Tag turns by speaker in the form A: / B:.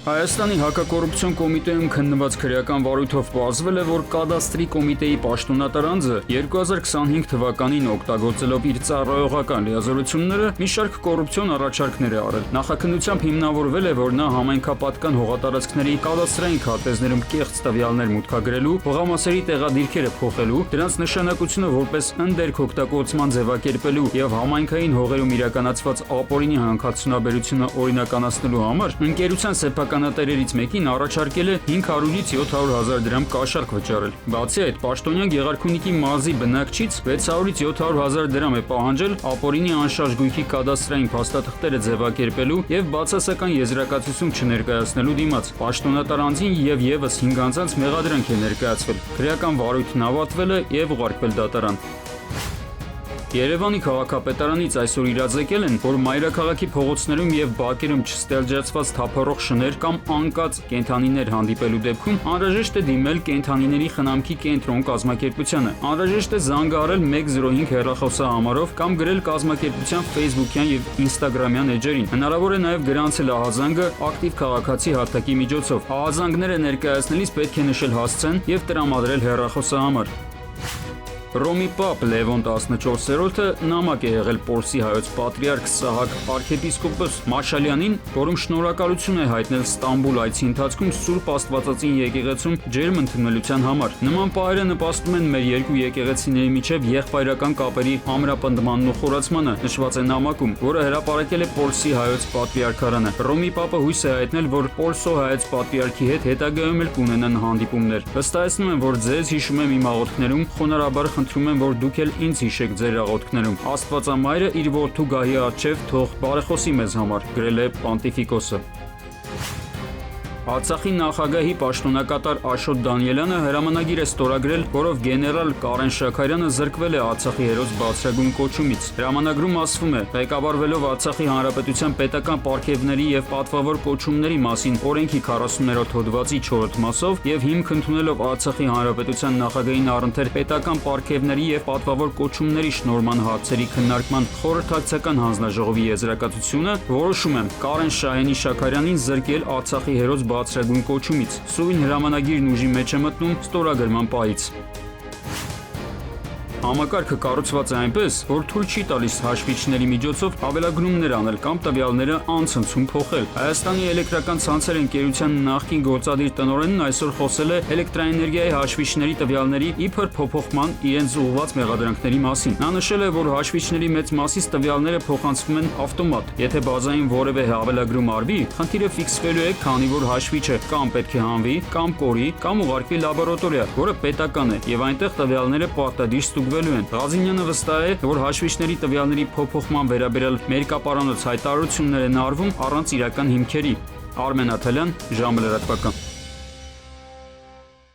A: Հայաստանի հակակոռուպցիոն կոմիտեում քննված քրեական վարույթով պարզվել է, որ կադաստրի կոմիտեի պաշտոնատար անձը 2025 թվականին օգտագործելով իր ծառայողական լիազորությունները մի շարք կոռուպցիոն առաջարկներ է արել։ Նախաքննությամբ հիմնավորվել է, որ նա համայնքապատկան հողատարածքների կադաստրային քարտեզներում կեղծ տվյալներ մուտքագրելու, հողամասերի տեղադիրքերը փոխելու, դրանց նշանակությունը որպես ընդերք օգտագործման ձևակերպելու եւ համայնքային հողերում իրականացված ապօրինի հանքարդյունաբերությունը օրինականացնելու համար ընկերության սեփականատերերից մեկին առաջարկել է 500-ից 700 հազար դրամ կաշառք վճարել։ Բացի այդ, պաշտոնյան Գեղարքունիքի մարզի բնակչից 600-ից 700 հազար դրամ է պահանջել ապօրինի անշարժ գույքի կադաստրային փաստաթղթերը ձևակերպելու եւ բացասական եզրակացություն չներկայացնելու դիմաց։ Պաշտոնատար անձին եւ եւս 5 անձանց մեղադրանք է ներկայացվել։ Քրեական վարույթն ավարտվել է եւ ուղարկվել դատարան։ Երևանի քաղաքապետարանից այսօր իրազեկել են, որ մայրաքաղաքի փողոցներում եւ բակերում չստելջացված թափառող շներ կամ անկած կենդանիներ հանդիպելու դեպքում անհրաժեշտ է դիմել կենդանիների խնամքի կենտրոն կազմակերպությանը։ Անհրաժեշտ է զանգահարել 105 հեռախոսահամարով կամ գրել կազմակերպության Facebook-յան եւ Instagram-յան էջերին։ Հնարավոր է նաեւ գրանցել ահազանգը ակտիվ քաղաքացի հարթակի միջոցով։ Ահազանգները ներկայացնելիս պետք է նշել հասցեն եւ տրամադրել հեռախոսահամար։ Ռոմի Պապ Լևոն 14-րդը նամակ է եղել Պոլսի հայոց պատրիարք Սահակ արքեպիսկոպոս Մաշալյանին, որում շնորհակալություն է հայտնել Ստամբուլ այցի ընթացքում Սուրբ Աստվածածին եկեղեցում ջերմ ընդունելության համար։ Նման պահերը նպաստում են մեր երկու եկեղեցիների միջև եղբայրական կապերի ամրապնդմանն ու խորացմանը, նշված է նամակում, որը հրապարակել է Պոլսի հայոց պատրիարքարանը։ Ռոմի Պապը հույս է հայտնել, որ Պոլսո հայոց պատրիարքի հետ հետագայում էլ կունենան հանդիպումներ։ Վստահեցնում եմ, որ ձեզ հիշում եմ իմ աղոթքներում, խոնարհաբար խնդրում եմ, որ դուք էլ ինձ հիշեք ձեր աղոթքներում։ Աստվածամայրը իր որդու գահի առջև թող բարեխոսի մեզ համար, գրել է Պանտիֆիկոսը։ Արցախի նախագահի պաշտոնակատար Աշոտ Դանիելյանը հրամանագիր է ստորագրել, որով գեներալ Կարեն Շաքարյանը զրկվել է Արցախի հերոս բարձրագույն կոչումից։ Հրամանագրում ասվում է. ղեկավարվելով Արցախի Հանրապետության պետական պարգևների եւ պատվավոր կոչումների մասին օրենքի 40-րդ հոդվածի 4-րդ մասով եւ հիմք ընդունելով Արցախի Հանրապետության նախագահին առընթեր պետական պարգևների եւ պատվավոր կոչումների շնորհման հարցերի քննարկման խորհրդակցական հանձնաժողովի եզրակացությունը, որոշում եմ Կարեն Շահենի Շաքարյանին զրկել Արցախի հերոս բարձրագույն կոչումից։ Սույն հրամանագիրն ուժի մեջ է մտնում ստորագրման պահից։ Համակարգը կառուցված է այնպես, որ թույլ չի տալիս հաշվիչների միջոցով հավելագրումներ անել կամ տվյալները անցնցում փոխել։ Հայաստանի էլեկտրական ցանցեր ընկերության նախկին գործադիր տնօրենն այսօր խոսել է էլեկտրաէներգիայի հաշվիչների տվյալների իբր փոփոխման իրենց ուղղված մեղադրանքների մասին։ Նա նշել է, որ հաշվիչների մեծ մասից տվյալները փոխանցվում են ավտոմատ։ Եթե բազային որևէ հավելագրում արվի, խնդիրը ֆիքսվելու է, քանի որ հաշվիչը կամ պետք է հանվի, կամ կորի, կամ ուղարկվի լաբորատորիա, որը պետական է, եւ այնտեղ տվյալները պարտադիր ստուգվելու են։ Ղազինյանը վստահ է, որ հաշվիչների տվյալների փոփոխման վերաբերյալ մերկապարանոց հայտարարություններ են արվում առանց իրական հիմքերի։ Արմեն Աթալյան, ժամը լրատվական։